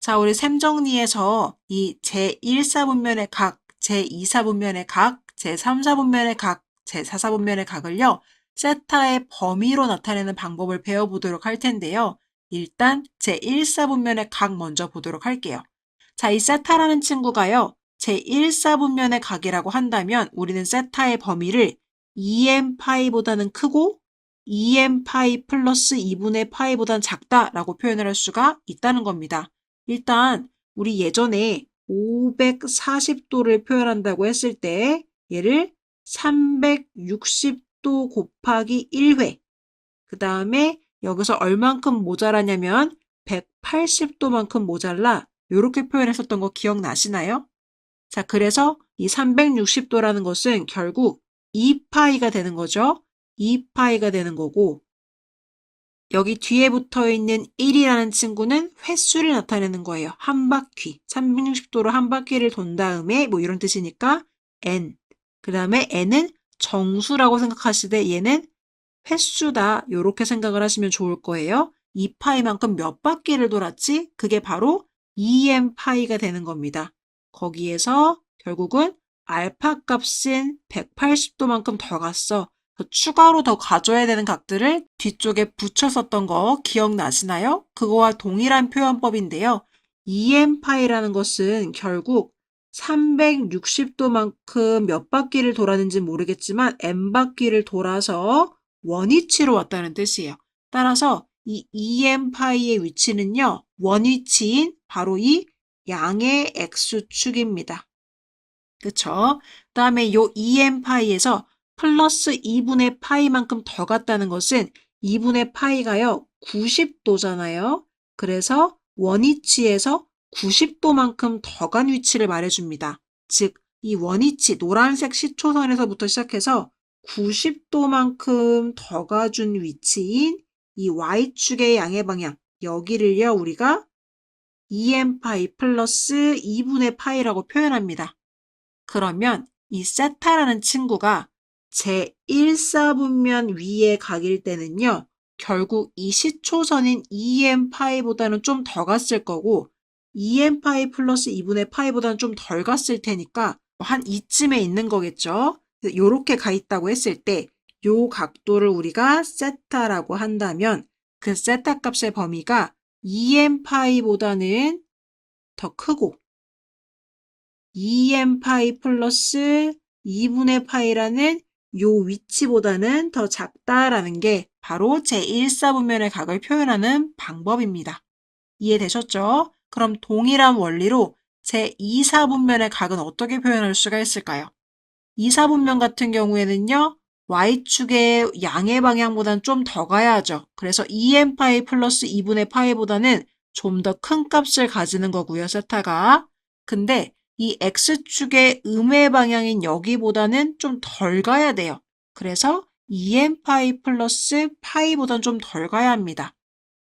자, 우리 셈 정리해서 이 제1사분면의 각, 제2사분면의 각, 제3사분면의 각, 제4사분면의 각을요, 세타의 범위로 나타내는 방법을 배워보도록 할 텐데요. 일단 제1사분면의 각 먼저 보도록 할게요. 자, 이 세타라는 친구가요, 제1사분면의 각이라고 한다면 우리는 세타의 범위를 2n파이보다는 크고 2n파이 플러스 2분의 파이보다는 작다라고 표현을 할 수가 있다는 겁니다. 일단 우리 예전에 540도를 표현한다고 했을 때 얘를 360도 곱하기 1회, 그 다음에 여기서 얼만큼 모자라냐면 180도만큼 모자라, 이렇게 표현했었던 거 기억나시나요? 자, 그래서 이 360도라는 것은 결국 2파이가 되는 거죠. 2파이가 되는 거고, 여기 뒤에 붙어 있는 1이라는 친구는 횟수를 나타내는 거예요. 한 바퀴. 360도로 한 바퀴를 돈 다음에 뭐 이런 뜻이니까 n. 그 다음에 n은 정수라고 생각하시되 얘는 횟수다. 이렇게 생각을 하시면 좋을 거예요. 2파이만큼 몇 바퀴를 돌았지? 그게 바로 2n파이가 되는 겁니다. 거기에서 결국은 알파 값은 180도만큼 더 갔어. 추가로 더 가져야 되는 각들을 뒤쪽에 붙였었던 거 기억나시나요? 그거와 동일한 표현법인데요. EM파이라는 것은 결국 360도만큼 몇 바퀴를 돌았는지 모르겠지만 n바퀴를 돌아서 원위치로 왔다는 뜻이에요. 따라서 이 EM파이의 위치는요, 원위치인 바로 이 양의 x축입니다. 그쵸? 그 다음에 요 2n파이에서 플러스 2분의 파이만큼 더 갔다는 것은 2분의 파이가요, 90도잖아요. 그래서 원위치에서 90도만큼 더 간 위치를 말해줍니다. 즉, 이 원위치, 노란색 시초선에서부터 시작해서 90도만큼 더 가준 위치인 이 y축의 양의 방향, 여기를요, 우리가 2n파이 플러스 2분의 파이라고 표현합니다. 그러면 이 세타라는 친구가 제1사분면 위의 각일 때는요, 결국 이 시초선인 2n파이보다는 좀 더 갔을 거고 2n파이 플러스 2분의 파이보다는 좀 덜 갔을 테니까 한 이쯤에 있는 거겠죠. 요렇게 가 있다고 했을 때 요 각도를 우리가 세타라고 한다면 그 세타 값의 범위가 2n파이보다는 더 크고 2n파이 플러스 2분의 파이라는 요 위치보다는 더 작다라는 게 바로 제1사분면의 각을 표현하는 방법입니다. 이해되셨죠? 그럼 동일한 원리로 제2사분면의 각은 어떻게 표현할 수가 있을까요? 2사분면 같은 경우에는요, y축의 양의 방향보다는 좀 더 가야죠. 그래서 2n파이 플러스 2분의 파이보다는 좀 더 큰 값을 가지는 거고요, 세타가. 근데 이 x축의 음의 방향인 여기보다는 좀 덜 가야 돼요. 그래서 2n파이 플러스 파이보다는 좀 덜 가야 합니다.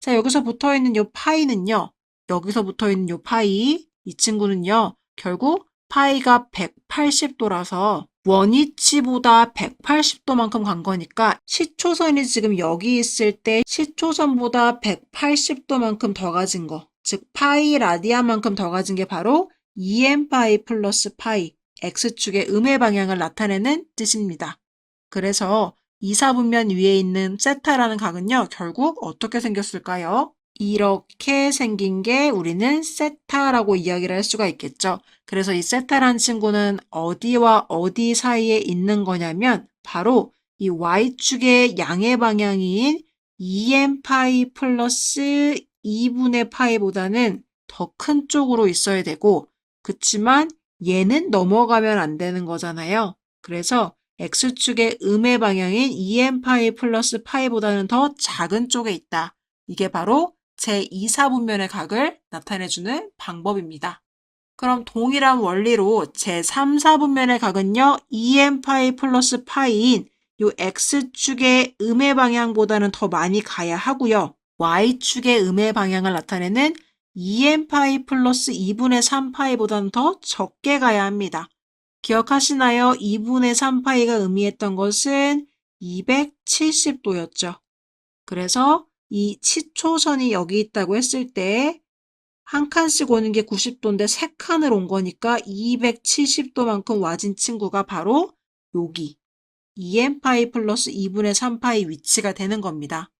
자, 여기서 붙어있는 요 파이는요, 여기서 붙어있는 요 파이, 이 친구는요, 결국 파이가 180도라서 원위치보다 180도만큼 간 거니까 시초선이 지금 여기 있을 때 시초선보다 180도만큼 더 가진 거, 즉 파이 라디안만큼 더 가진 게 바로 2n파이 플러스 파이, x축의 음의 방향을 나타내는 뜻입니다. 그래서 2사분면 위에 있는 세타라는 각은요, 결국 어떻게 생겼을까요? 이렇게 생긴 게 우리는 세타라고 이야기를 할 수가 있겠죠. 그래서 이 세타라는 친구는 어디와 어디 사이에 있는 거냐면 바로 이 y축의 양의 방향인 2n파이 플러스 2분의 파이보다는 더 큰 쪽으로 있어야 되고, 그치만 얘는 넘어가면 안 되는 거잖아요. 그래서 x축의 음의 방향인 2n파이 플러스 파이보다는 더 작은 쪽에 있다. 이게 바로 제2사분면의 각을 나타내주는 방법입니다. 그럼 동일한 원리로 제3사분면의 각은요, 2n파이 플러스 파이인 요 x축의 음의 방향보다는 더 많이 가야 하고요. y축의 음의 방향을 나타내는 2n파이 플러스 2분의 3파이보다는 더 적게 가야 합니다. 기억하시나요? 2분의 3파이가 의미했던 것은 270도였죠. 그래서 이 시초선이 여기 있다고 했을 때 한 칸씩 오는 게 90도인데 3칸을 온 거니까 270도만큼 와진 친구가 바로 여기 2n파이 플러스 2분의 3파이 위치가 되는 겁니다.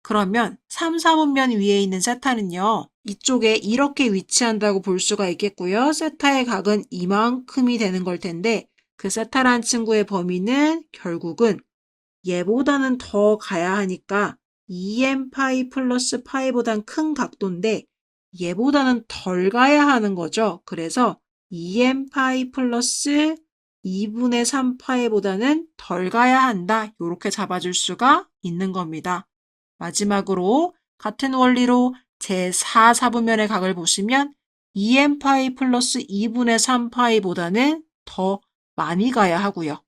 그러면 3, 4분면 위에 있는 세타는요. 이쪽에 이렇게 위치한다고 볼 수가 있겠고요. 세타의 각은 이만큼이 되는 걸 텐데 그 세타란 친구의 범위는 결국은 얘보다는 더 가야 하니까 2n파이 플러스 파이보단 큰 각도인데 얘보다는 덜 가야 하는 거죠. 그래서 2n파이 플러스 2분의 3파이보다는 덜 가야 한다. 이렇게 잡아줄 수가 있는 겁니다. 마지막으로 같은 원리로 제4 사분면의 각을 보시면 2n파이 플러스 2분의 3파이보다는 더 많이 가야 하고요.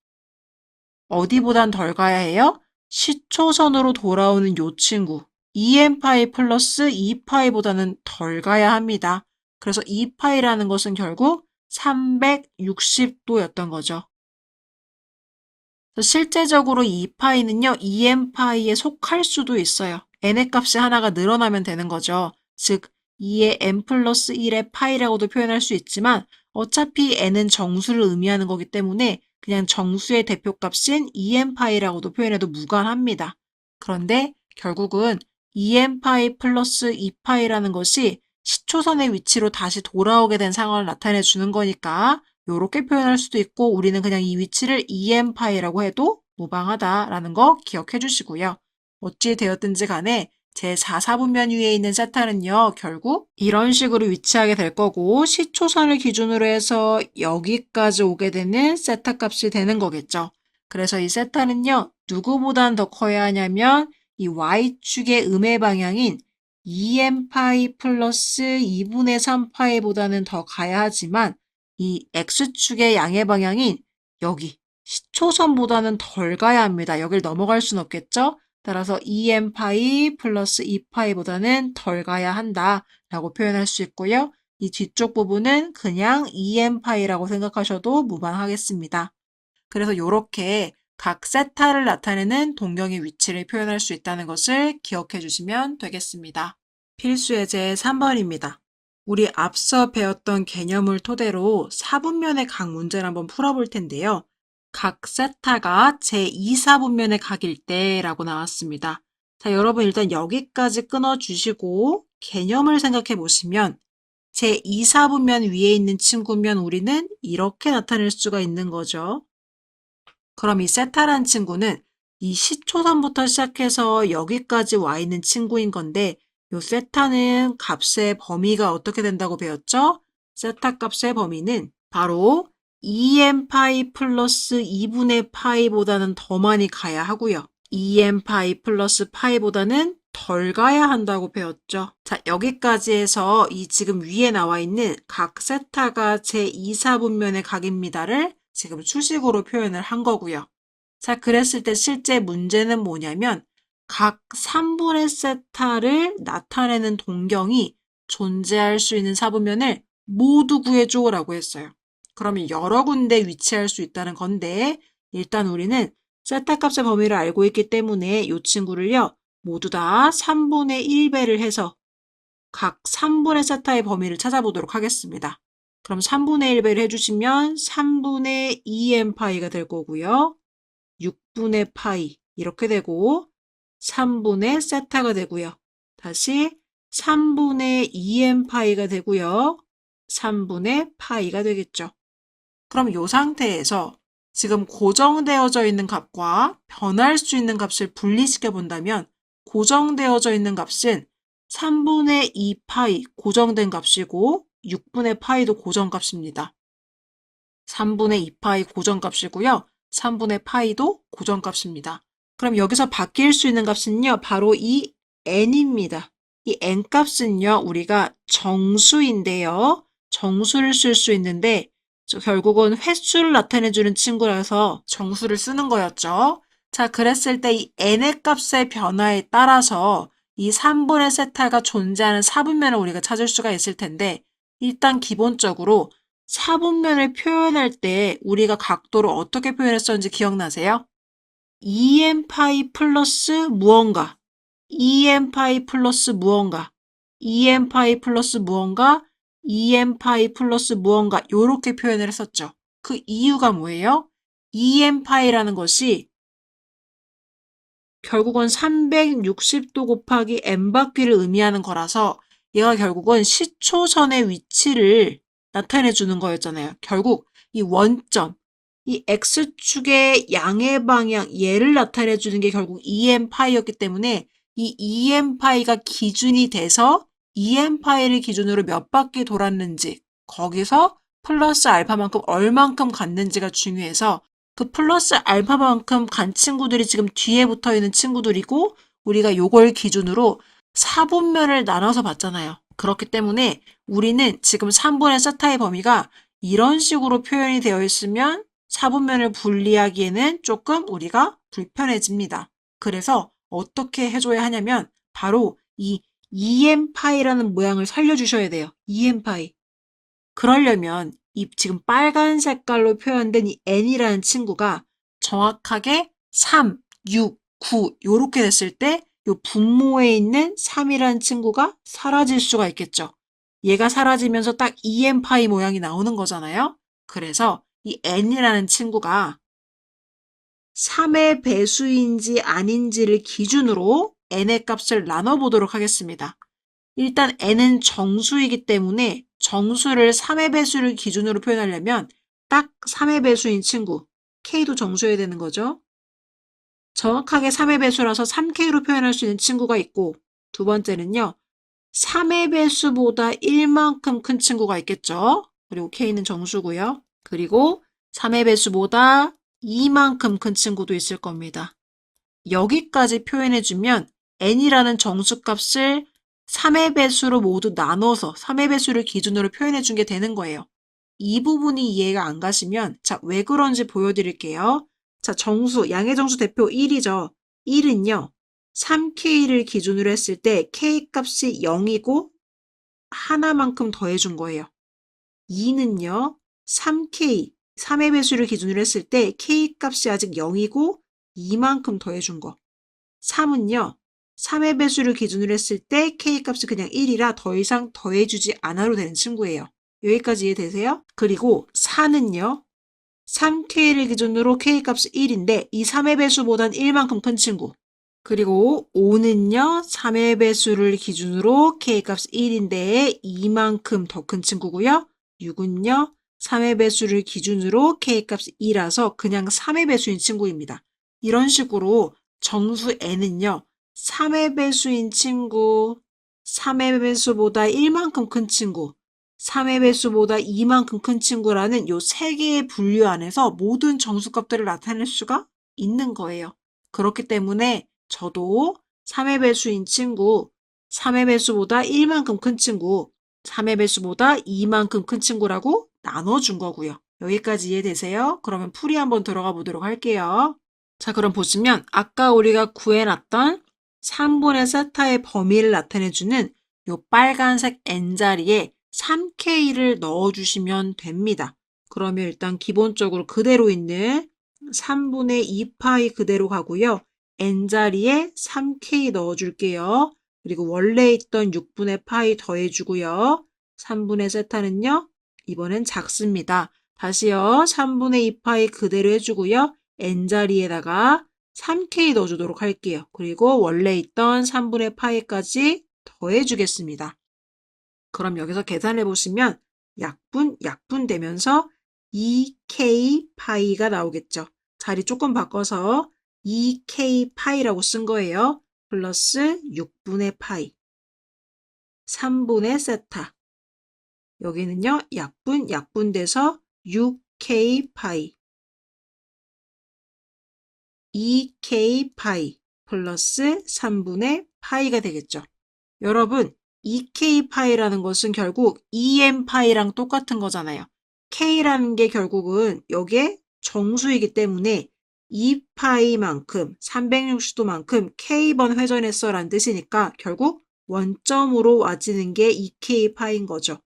어디보단 덜 가야 해요? 시초선으로 돌아오는 요 친구 2n파이 플러스 2파이보다는 덜 가야 합니다. 그래서 2파이라는 것은 결국 360도였던 거죠. 실제적으로 2파이는요, 2n파이에 속할 수도 있어요. n의 값이 하나가 늘어나면 되는 거죠. 즉, 2의 n 플러스 1의 파이라고도 표현할 수 있지만 어차피 n은 정수를 의미하는 거기 때문에 그냥 정수의 대표값인 2n파이라고도 표현해도 무관합니다. 그런데 결국은 2n파이 플러스 2파이라는 것이 시초선의 위치로 다시 돌아오게 된 상황을 나타내 주는 거니까 이렇게 표현할 수도 있고 우리는 그냥 이 위치를 2n파이라고 해도 무방하다라는 거 기억해 주시고요. 어찌 되었든지 간에 제4사분면 위에 있는 세타는요. 결국 이런 식으로 위치하게 될 거고 시초선을 기준으로 해서 여기까지 오게 되는 세타 값이 되는 거겠죠. 그래서 이 세타는요. 누구보단 더 커야 하냐면 이 y축의 음의 방향인 2n파이 플러스 2분의 3파이보다는 더 가야 하지만 이 x축의 양의 방향인 여기 시초선보다는 덜 가야 합니다. 여길 넘어갈 순 없겠죠? 따라서 2n파이 플러스 2파이보다는 덜 가야 한다라고 표현할 수 있고요. 이 뒤쪽 부분은 그냥 2n파이라고 생각하셔도 무방하겠습니다. 그래서 이렇게 각 세타를 나타내는 동경의 위치를 표현할 수 있다는 것을 기억해 주시면 되겠습니다. 필수 예제 3번입니다. 우리 앞서 배웠던 개념을 토대로 4분면의 각 문제를 한번 풀어볼 텐데요. 각 세타가 제2사분면의 각일 때라고 나왔습니다. 자, 여러분 일단 여기까지 끊어주시고 개념을 생각해 보시면 제2사분면 위에 있는 친구면 우리는 이렇게 나타낼 수가 있는 거죠. 그럼 이 세타란 친구는 이 시초선부터 시작해서 여기까지 와 있는 친구인 건데 요 세타는 값의 범위가 어떻게 된다고 배웠죠? 세타 값의 범위는 바로 2n파이 플러스 2분의 파이보다는 더 많이 가야 하고요. 2n파이 플러스 파이보다는 덜 가야 한다고 배웠죠. 자, 여기까지 해서 이 지금 위에 나와 있는 각 세타가 제2사분면의 각입니다를 지금 수식으로 표현을 한 거고요. 자, 그랬을 때 실제 문제는 뭐냐면 각 3분의 세타를 나타내는 동경이 존재할 수 있는 사분면을 모두 구해줘 라고 했어요. 그러면 여러 군데 위치할 수 있다는 건데 일단 우리는 세타 값의 범위를 알고 있기 때문에 이 친구를요. 모두 다 3분의 1배를 해서 각 3분의 세타의 범위를 찾아보도록 하겠습니다. 그럼 3분의 1배를 해주시면 3분의 2n파이가 될 거고요. 6분의 파이 이렇게 되고 3분의 세타가 되고요. 다시 3분의 2n파이가 되고요. 3분의 파이가 되겠죠. 그럼 이 상태에서 지금 고정되어져 있는 값과 변할 수 있는 값을 분리시켜 본다면 고정되어져 있는 값은 3분의 2파이 고정된 값이고 6분의 파이도 고정값입니다. 3분의 2파이 고정값이고요. 3분의 파이도 고정값입니다. 그럼 여기서 바뀔 수 있는 값은요. 바로 이 n입니다. 이 n값은요. 우리가 정수인데요. 정수를 쓸 수 있는데 결국은 횟수를 나타내주는 친구라서 정수를 쓰는 거였죠. 자, 그랬을 때 이 n의 값의 변화에 따라서 이 3분의 세타가 존재하는 사분면을 우리가 찾을 수가 있을 텐데 일단 기본적으로 사분면을 표현할 때 우리가 각도를 어떻게 표현했었는지 기억나세요? 2n파이 플러스 무언가 2n파이 플러스 무언가 2n파이 플러스 무언가, 2n파이 플러스 무언가 이렇게 표현을 했었죠. 그 이유가 뭐예요? 2n파이라는 것이 결국은 360도 곱하기 n바퀴를 의미하는 거라서 얘가 결국은 시초선의 위치를 나타내 주는 거였잖아요. 결국 이 원점, 이 x축의 양의 방향 얘를 나타내 주는 게 결국 2n파이였기 때문에 이 2n파이가 기준이 돼서 2n파이를 기준으로 몇 바퀴 돌았는지 거기서 플러스 알파만큼 얼만큼 갔는지가 중요해서 그 플러스 알파만큼 간 친구들이 지금 뒤에 붙어 있는 친구들이고 우리가 요걸 기준으로 4분면을 나눠서 봤잖아요. 그렇기 때문에 우리는 지금 3분의 세타의 범위가 이런 식으로 표현이 되어 있으면 4분면을 분리하기에는 조금 우리가 불편해집니다. 그래서 어떻게 해줘야 하냐면 바로 이 2n파이라는 모양을 살려주셔야 돼요. 2n파이. 그러려면 이 지금 빨간 색깔로 표현된 이 n이라는 친구가 정확하게 3, 6, 9 요렇게 됐을 때 요 분모에 있는 3이라는 친구가 사라질 수가 있겠죠. 얘가 사라지면서 딱 2n파이 모양이 나오는 거잖아요. 그래서 이 n이라는 친구가 3의 배수인지 아닌지를 기준으로 n의 값을 나눠보도록 하겠습니다. 일단 n은 정수이기 때문에 정수를 3의 배수를 기준으로 표현하려면 딱 3의 배수인 친구 k도 정수여야 되는 거죠. 정확하게 3의 배수라서 3k로 표현할 수 있는 친구가 있고 두 번째는요. 3의 배수보다 1만큼 큰 친구가 있겠죠. 그리고 k는 정수고요. 그리고 3의 배수보다 2만큼 큰 친구도 있을 겁니다. 여기까지 표현해주면 n이라는 정수값을 3의 배수로 모두 나눠서 3의 배수를 기준으로 표현해 준 게 되는 거예요. 이 부분이 이해가 안 가시면 자, 왜 그런지 보여드릴게요. 자, 정수, 양의 정수 대표 1이죠. 1은요. 3K를 기준으로 했을 때 K값이 0이고 하나만큼 더해준 거예요. 2는요. 3K, 3의 배수를 기준으로 했을 때 K값이 아직 0이고 2만큼 더해준 거. 3은요. 3의 배수를 기준으로 했을 때 K값이 그냥 1이라 더 이상 더해주지 않아도 되는 친구예요. 여기까지 이해되세요? 그리고 4는요. 3K를 기준으로 K값이 1인데 이 3의 배수보단 1만큼 큰 친구. 그리고 5는요. 3의 배수를 기준으로 K값이 1인데 2만큼 더 큰 친구고요. 6은요. 3의 배수를 기준으로 K값이 2라서 그냥 3의 배수인 친구입니다. 이런 식으로 정수 n은요. 3의 배수인 친구, 3의 배수보다 1만큼 큰 친구, 3의 배수보다 2만큼 큰 친구라는 요 세 개의 분류 안에서 모든 정수값들을 나타낼 수가 있는 거예요. 그렇기 때문에 저도 3의 배수인 친구, 3의 배수보다 1만큼 큰 친구, 3의 배수보다 2만큼 큰 친구라고 나눠준 거고요. 여기까지 이해되세요? 그러면 풀이 한번 들어가 보도록 할게요. 자, 그럼 보시면 아까 우리가 구해놨던 3분의 세타의 범위를 나타내주는 이 빨간색 n자리에 3k를 넣어주시면 됩니다. 그러면 일단 기본적으로 그대로 있는 3분의 2파이 그대로 가고요. n자리에 3k 넣어줄게요. 그리고 원래 있던 6분의 파이 더해주고요. 3분의 세타는요. 이번엔 작습니다. 다시요. 3분의 2파이 그대로 해주고요. n자리에다가 3k 넣어주도록 할게요. 그리고 원래 있던 3분의 파이까지 더해주겠습니다. 그럼 여기서 계산해 보시면 약분 되면서 2k 파이가 나오겠죠. 자리 조금 바꿔서 2k 파이라고 쓴 거예요. 플러스 6분의 파이 3분의 세타 여기는요. 약분돼서 6k 파이 2k 파이 플러스 3분의 파이가 되겠죠. 여러분 2k 파이라는 것은 결국 2n 파이랑 똑같은 거잖아요. k라는 게 결국은 여기에 정수이기 때문에 2파이만큼 360도만큼 k번 회전했어 라는 뜻이니까 결국 원점으로 와지는 게 2k 파인 거죠.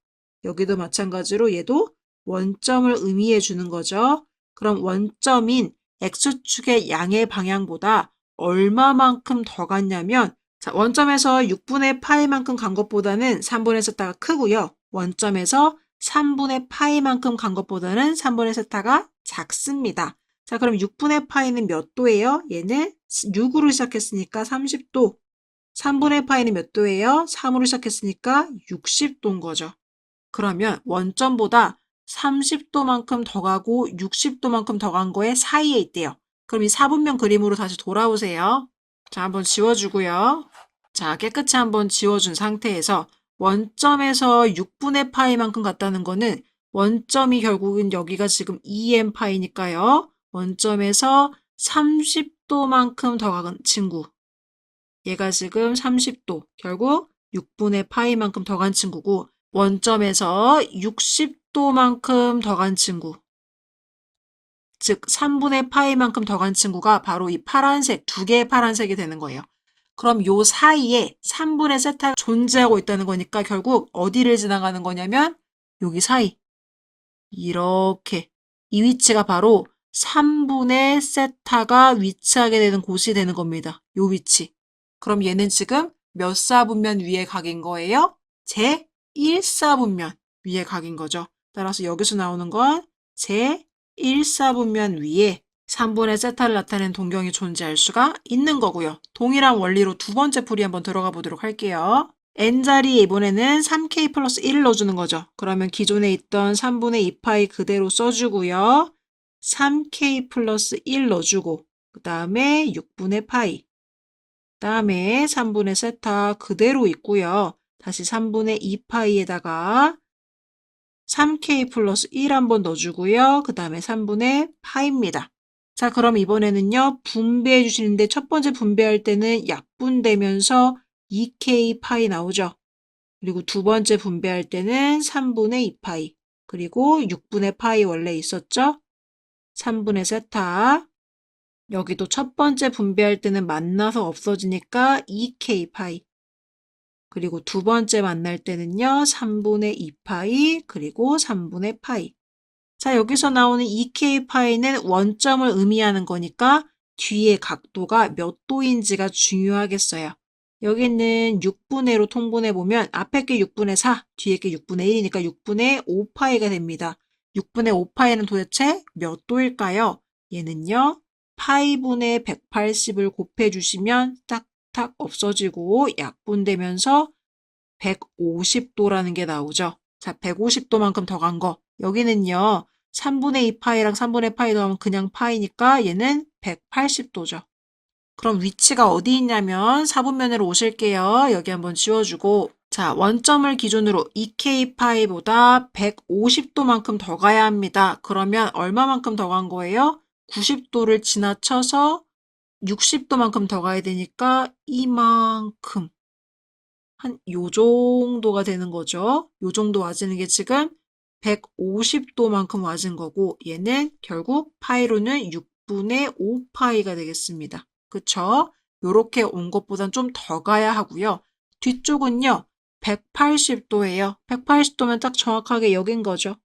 여기도 마찬가지로 얘도 원점을 의미해 주는 거죠. 그럼 원점인 x축의 양의 방향보다 얼마만큼 더 갔냐면 자, 원점에서 6분의 파이만큼 간 것보다는 3분의 세타가 크고요. 원점에서 3분의 파이만큼 간 것보다는 3분의 세타가 작습니다. 자, 그럼 6분의 파이는 몇 도예요? 얘는 6으로 시작했으니까 30도. 3분의 파이는 몇 도예요? 3으로 시작했으니까 60도인 거죠. 그러면 원점보다 30도만큼 더 가고 60도만큼 더 간 거에 사이에 있대요. 그럼 이 사분면 그림으로 다시 돌아오세요. 자, 한번 지워주고요. 자, 깨끗이 한번 지워준 상태에서 원점에서 6분의 파이만큼 갔다는 거는 원점이 결국은 여기가 지금 2n 파이니까요. 원점에서 30도만큼 더 간 친구. 얘가 지금 30도. 결국 6분의 파이만큼 더 간 친구고 원점에서 60도만큼 더 간 친구. 즉 3분의 파이만큼 더 간 친구가 바로 이 파란색, 두 개의 파란색이 되는 거예요. 그럼 요 사이에 3분의 세타가 존재하고 있다는 거니까 결국 어디를 지나가는 거냐면 여기 사이. 이렇게. 이 위치가 바로 3분의 세타가 위치하게 되는 곳이 되는 겁니다. 요 위치. 그럼 얘는 지금 몇 사분면 위의 각인 거예요? 제 1사분면 위의 각인 거죠. 따라서 여기서 나오는 건 제 1사분면 위에 3분의 세타를 나타내는 동경이 존재할 수가 있는 거고요. 동일한 원리로 두 번째 풀이 한번 들어가 보도록 할게요. n자리에 이번에는 3k 플러스 1을 넣어주는 거죠. 그러면 기존에 있던 3분의 2파이 그대로 써주고요. 3k 플러스 1 넣어주고 그 다음에 6분의 파이 그 다음에 3분의 세타 그대로 있고요. 다시 3분의 2파이에다가 3k 플러스 1 한번 넣어주고요. 그 다음에 3분의 파입니다. 자, 그럼 이번에는요. 분배해 주시는데 첫 번째 분배할 때는 약분되면서 2k 파이 나오죠. 그리고 두 번째 분배할 때는 3분의 2파이 그리고 6분의 파이 원래 있었죠. 3분의 세타 여기도 첫 번째 분배할 때는 만나서 없어지니까 2k 파이 그리고 두 번째 만날 때는요. 3분의 2파이 그리고 3분의 파이 자, 여기서 나오는 2k 파이는 원점을 의미하는 거니까 뒤에 각도가 몇 도인지가 중요하겠어요. 여기는 6분의로 통분해보면 앞에 게 6분의 4, 뒤에 게 6분의 1이니까 6분의 5파이가 됩니다. 6분의 5파이는 도대체 몇 도일까요? 얘는요. 파이분의 180을 곱해주시면 딱딱 없어지고 약분되면서 150도라는 게 나오죠. 자, 150도만큼 더 간 거. 여기는요. 3분의 2파이랑 3분의 파이 더하면 그냥 파이니까 얘는 180도죠. 그럼 위치가 어디 있냐면 4분면으로 오실게요. 여기 한번 지워주고 자, 원점을 기준으로 2k파이보다 150도만큼 더 가야 합니다. 그러면 얼마만큼 더 간 거예요? 90도를 지나쳐서 60도만큼 더 가야 되니까 이만큼 한 요 정도가 되는 거죠. 요 정도 와지는 게 지금 150도만큼 와진 거고 얘는 결국 파이로는 6분의 5파이가 되겠습니다. 그쵸? 요렇게 온 것보단 좀 더 가야 하고요. 뒤쪽은요. 180도예요. 180도면 딱 정확하게 여긴 거죠.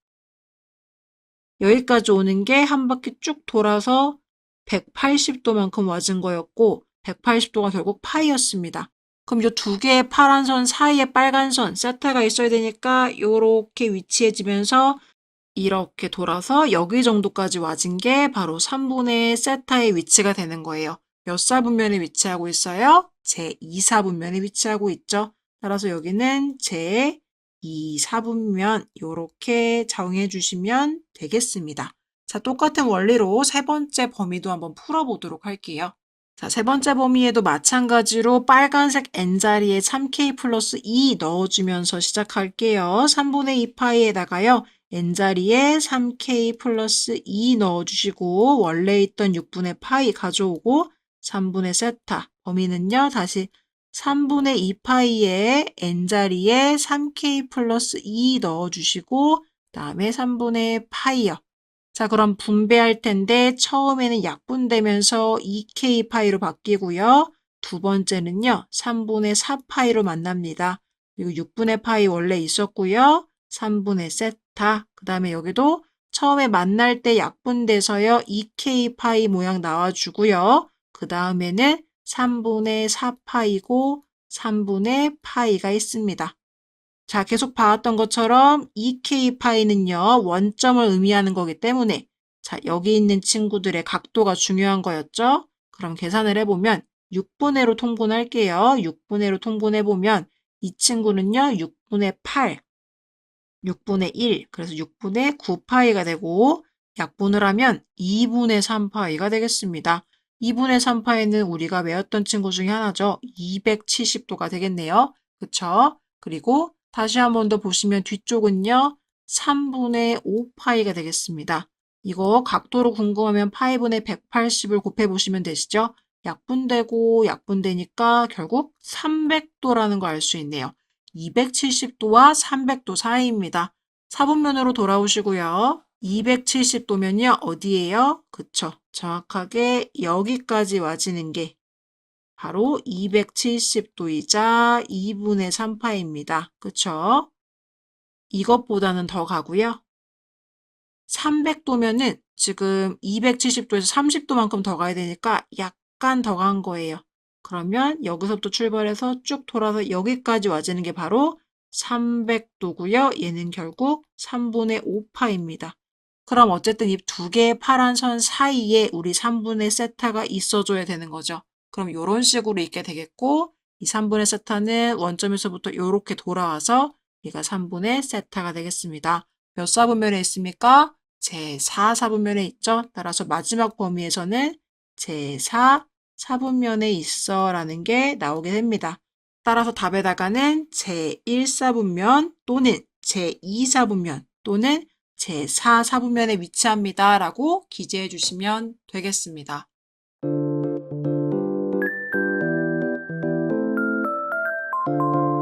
여기까지 오는 게 한 바퀴 쭉 돌아서 180도만큼 와진 거였고 180도가 결국 파이였습니다. 그럼 이 두 개의 파란 선 사이에 빨간 선 세타가 있어야 되니까 이렇게 위치해지면서 이렇게 돌아서 여기 정도까지 와진 게 바로 3분의 세타의 위치가 되는 거예요. 몇 사분면에 위치하고 있어요? 제2사분면에 위치하고 있죠. 따라서 여기는 제2사분면 이렇게 정해 주시면 되겠습니다. 자, 똑같은 원리로 세 번째 범위도 한번 풀어보도록 할게요. 자, 세 번째 범위에도 마찬가지로 빨간색 n자리에 3k 플러스 2 넣어주면서 시작할게요. 3분의 2파이에다가요. n자리에 3k 플러스 2 넣어주시고 원래 있던 6분의 파이 가져오고 3분의 세타 범위는요. 다시 3분의 2파이에 n자리에 3k 플러스 2 넣어주시고 그다음에 3분의 파이요. 자, 그럼 분배할 텐데 처음에는 약분되면서 2k 파이로 바뀌고요. 두 번째는요. 3분의 4파이로 만납니다. 그리고 6분의 파이 원래 있었고요. 3분의 세타. 그 다음에 여기도 처음에 만날 때 약분돼서요. 2k 파이 모양 나와주고요. 그 다음에는 3분의 4파이고 3분의 파이가 있습니다. 자, 계속 봐왔던 것처럼 2k 파이는요, 원점을 의미하는 거기 때문에 자, 여기 있는 친구들의 각도가 중요한 거였죠? 그럼 계산을 해보면 6분의 1로 통분할게요. 6분의 1로 통분해보면 이 친구는요, 6분의 8, 6분의 1, 그래서 6분의 9파이가 되고 약분을 하면 2분의 3파이가 되겠습니다. 2분의 3파이는 우리가 외웠던 친구 중에 하나죠. 270도가 되겠네요. 그쵸? 그리고 다시 한 번 더 보시면 뒤쪽은요. 3분의 5파이가 되겠습니다. 이거 각도로 궁금하면 파이분의 180을 곱해보시면 되시죠? 약분되고 약분되니까 결국 300도라는 거 알 수 있네요. 270도와 300도 사이입니다. 4분면으로 돌아오시고요. 270도면요. 어디예요? 그쵸. 정확하게 여기까지 와지는 게 바로 270도이자 2분의 3파입니다. 그쵸? 이것보다는 더 가고요. 300도면은 지금 270도에서 30도만큼 더 가야 되니까 약간 더 간 거예요. 그러면 여기서부터 출발해서 쭉 돌아서 여기까지 와지는 게 바로 300도고요. 얘는 결국 3분의 5파입니다. 그럼 어쨌든 이 두 개의 파란 선 사이에 우리 3분의 세타가 있어줘야 되는 거죠. 그럼 이런 식으로 있게 되겠고 이 3분의 세타는 원점에서부터 이렇게 돌아와서 얘가 3분의 세타가 되겠습니다. 몇 사분면에 있습니까? 제4 사분면에 있죠. 따라서 마지막 범위에서는 제4 사분면에 있어 라는 게 나오게 됩니다. 따라서 답에다가는 제1 사분면 또는 제2 사분면 또는 제4 사분면에 위치합니다 라고 기재해 주시면 되겠습니다.